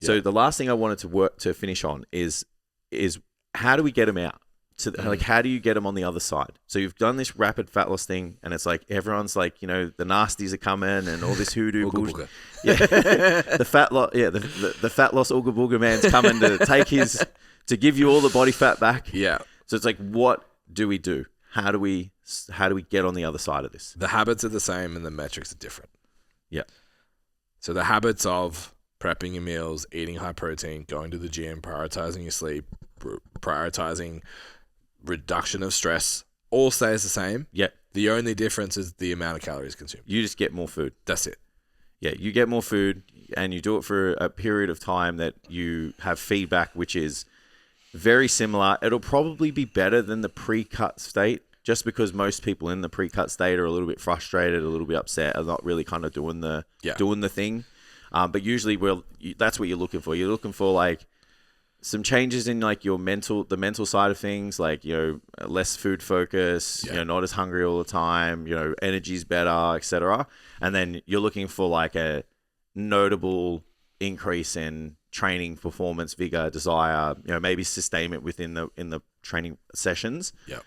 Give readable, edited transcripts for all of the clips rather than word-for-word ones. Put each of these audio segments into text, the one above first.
So the last thing I wanted to finish on is how do we get them out? Like, how do you get them on the other side? So you've done this rapid fat loss thing, and it's like everyone's like, the nasties are coming and all this hoodoo bullshit. Yeah, the fat loss, the fat loss ooga booga man's coming to give you all the body fat back. Yeah. So it's like, what do we do? How do we get on the other side of this? The habits are the same and the metrics are different. Yeah. So the habits of prepping your meals, eating high protein, going to the gym, prioritizing your sleep, prioritizing reduction of stress, all stays the same. Yeah. The only difference is the amount of calories consumed. You just get more food. That's it. Yeah, you get more food and you do it for a period of time that you have feedback, which is very similar. It'll probably be better than the pre-cut state, just because most people in the pre-cut state are a little bit frustrated, a little bit upset, are not really kind of doing the thing. But usually that's what you're looking for. You're looking for like some changes in like the mental side of things, like, less food focus, not as hungry all the time, energy's better, etc. And then you're looking for like a notable increase in training performance, vigor, desire, maybe sustainment within the training sessions. Yeah.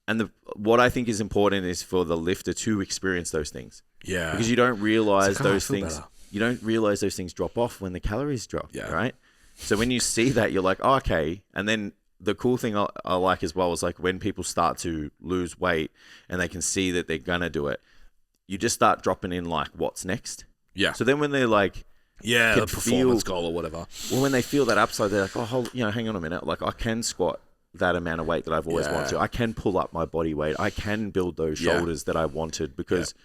And what I think is important is for the lifter to experience those things. Yeah. Because you don't realize those things. Better. You don't realize those things drop off when the calories drop. Yeah. Right. So when you see that, you're like, oh, okay. And then the cool thing I like as well is like when people start to lose weight and they can see that they're going to do it, you just start dropping in like, what's next? Yeah. So then when they're like, the performance goal or whatever. Well, when they feel that upside, they're like, oh, hang on a minute. Like, I can squat that amount of weight that I've always wanted to. I can pull up my body weight. I can build those shoulders that I wanted because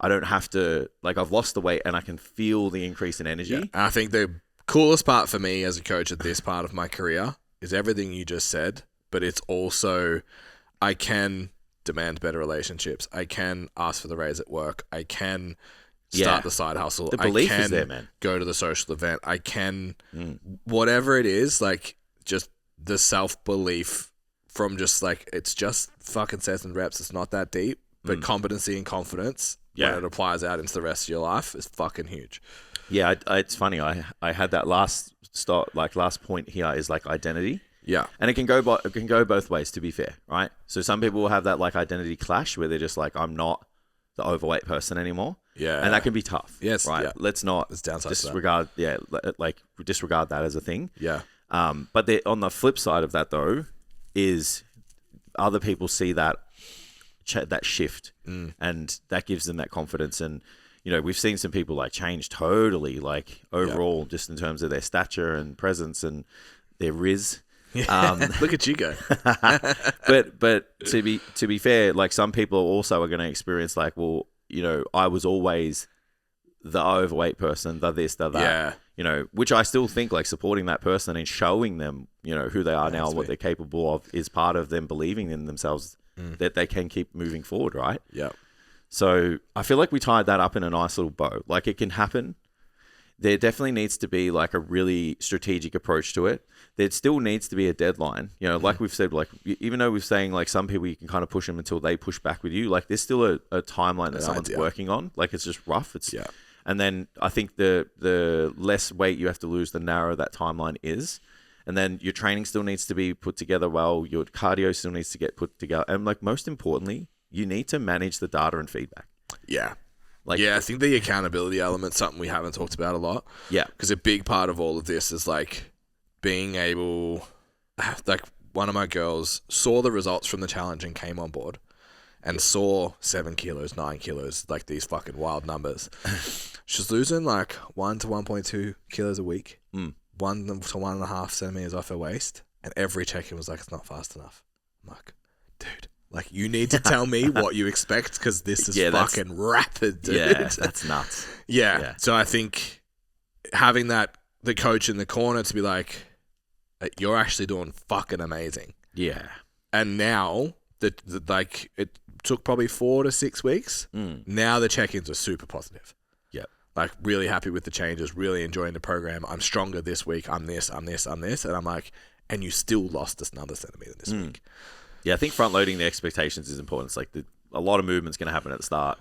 I don't have to, like, I've lost the weight and I can feel the increase in energy. Yeah. I think the coolest part for me as a coach at this part of my career is everything you just said, but it's also I can demand better relationships. I can ask for the raise at work. I can start the side hustle. The belief is there, man. Go to the social event. I can, whatever it is, like just the self-belief from just like, it's just fucking sets and reps. It's not that deep, but competency and confidence when it applies out into the rest of your life is fucking huge. Yeah, it's funny. I had that last point here is like identity. Yeah, and it can go both ways. To be fair, right? So some people will have that like identity clash where they're just like, I'm not the overweight person anymore. Yeah, and that can be tough. Yes, right. Yeah. Let's not disregard. Disregard that as a thing. Yeah. But on the flip side of that though, is other people see that shift, and that gives them that confidence and. We've seen some people like change totally, like overall, just in terms of their stature and presence and their rizz. Look at you go. but to be fair, like some people also are going to experience like, well, I was always the overweight person, the this, the that. Yeah. Which I still think like supporting that person and showing them, who they are now, what they're capable of, is part of them believing in themselves that they can keep moving forward, right? Yeah. So I feel like we tied that up in a nice little bow. Like it can happen. There definitely needs to be like a really strategic approach to it. There still needs to be a deadline. Like we've said, like even though we're saying like some people you can kind of push them until they push back with you, like there's still a timeline that someone's working on. Like it's just rough. And then I think the less weight you have to lose, the narrower that timeline is. And then your training still needs to be put together well. Your cardio still needs to get put together. And like most importantly, you need to manage the data and feedback. Yeah. I think the accountability element's something we haven't talked about a lot. Yeah. Because a big part of all of this is like being able, like one of my girls saw the results from the challenge and came on board and saw 7 kilos, 9 kilos, like these fucking wild numbers. She's losing like 1 to 1.2 kilos a week, 1 to 1.5 centimeters off her waist. And every check-in was like, it's not fast enough. I'm like, dude. Like, you need to tell me what you expect because this is fucking rapid, dude. Yeah, that's nuts. Yeah. So I think having the coach in the corner to be like, you're actually doing fucking amazing. Yeah. And now, like, it took probably 4 to 6 weeks. Now the check-ins are super positive. Yeah. Like, really happy with the changes, really enjoying the program. I'm stronger this week. I'm this. And I'm like, and you still lost another centimeter this week. Yeah, I think front loading the expectations is important. It's like a lot of movement's going to happen at the start.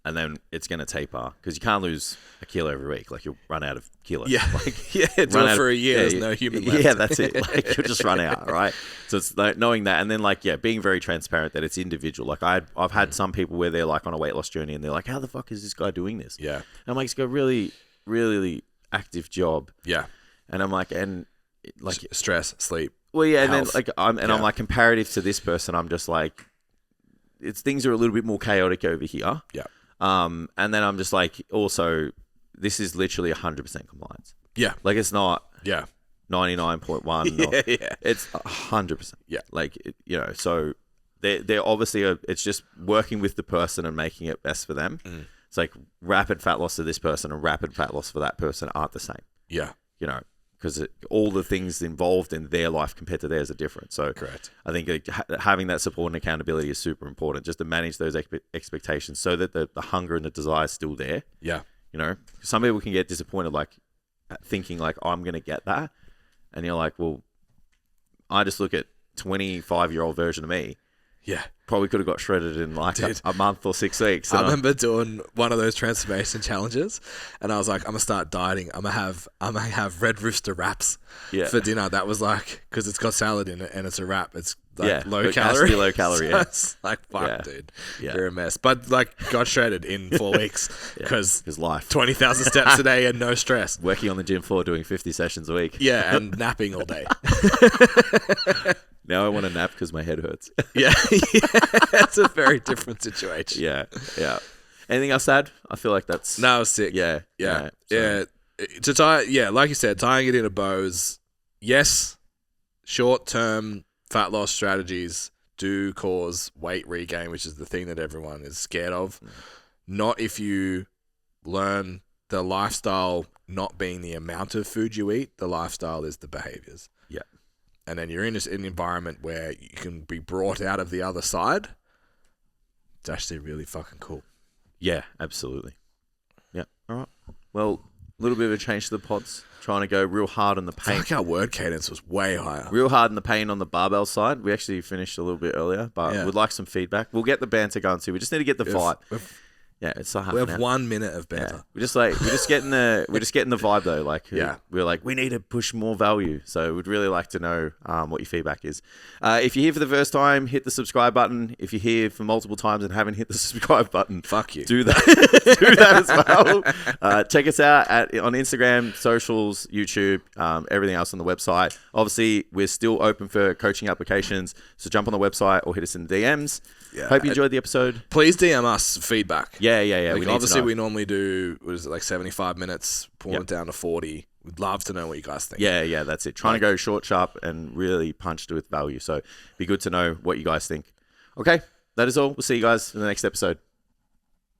and then it's going to taper because you can't lose a kilo every week. Like you'll run out of kilos. Yeah. Like, Yeah. Do it for a year. There's no human left. Yeah, that's it. Like you'll just run out, right? So it's like knowing that, and then like being very transparent that it's individual. Like I've had some people where they're like on a weight loss journey and they're like, how the fuck is this guy doing this? Yeah. And I'm like, it's got a really, really active job. Yeah. And I'm like, and like stress, sleep. Well, yeah, health. And then I'm like comparative to this person, I'm just like, it's things are a little bit more chaotic over here. Yeah. And then I'm just like, also, this is literally 100% compliance. Yeah. Like it's not. Yeah. 99.1. Yeah. It's 100%. Yeah. Like so they're obviously it's just working with the person and making it best for them. It's like rapid fat loss for this person and rapid fat loss for that person aren't the same. Yeah. Because all the things involved in their life compared to theirs are different. So correct. I think having that support and accountability is super important, just to manage those expectations so that the hunger and the desire is still there. Yeah. Some people can get disappointed, like thinking like, oh, I'm going to get that. And you're like, well, I just look at 25-year-old version of me. Yeah. Probably could have got shredded in like a month or 6 weeks. I remember doing one of those transformation challenges and I was like, I'm going to start dieting. I'm going to have Red Rooster wraps for dinner. That was like, because it's got salad in it and it's a wrap. It's like low calorie. It has to be low calorie, so it's like, fuck, dude. Yeah. You're a mess. But like got shredded in 4 weeks because life. 20,000 steps a day and no stress. Working on the gym floor, doing 50 sessions a week. Yeah, and napping all day. Now I want to nap because my head hurts. Yeah, that's a very different situation. Yeah. Anything else to add? I feel like that's... No, sick. Yeah. To tie, like you said, tying it into bows, yes, short-term fat loss strategies do cause weight regain, which is the thing that everyone is scared of. Not if you learn the lifestyle not being the amount of food you eat, the lifestyle is the behaviors. Yeah. And then you're in an environment where you can be brought out of the other side. It's actually really fucking cool. Yeah, absolutely. Yeah. All right. Well, a little bit of a change to the pods. Trying to go real hard on the paint. I feel like our word cadence was way higher. Real hard in the paint on the barbell side. We actually finished a little bit earlier, but we'd like some feedback. We'll get the banter going too. We just need to get the fight. Yeah, it's like we have 1 minute of banter. Yeah. We're just getting the vibe though. Like we're like, we need to push more value. So we'd really like to know what your feedback is. If you're here for the first time, hit the subscribe button. If you're here for multiple times and haven't hit the subscribe button, fuck you. Do that. Do that as well. Check us out on Instagram, socials, YouTube, everything else on the website. Obviously, we're still open for coaching applications. So jump on the website or hit us in the DMs. Yeah. Hope you enjoyed the episode. Please DM us feedback. Yeah. Like, obviously, we normally do, what is it, like 75 minutes, pull it down to 40. We'd love to know what you guys think. Yeah, that's it. Trying to go short, sharp, and really punched with value. So be good to know what you guys think. Okay, that is all. We'll see you guys in the next episode.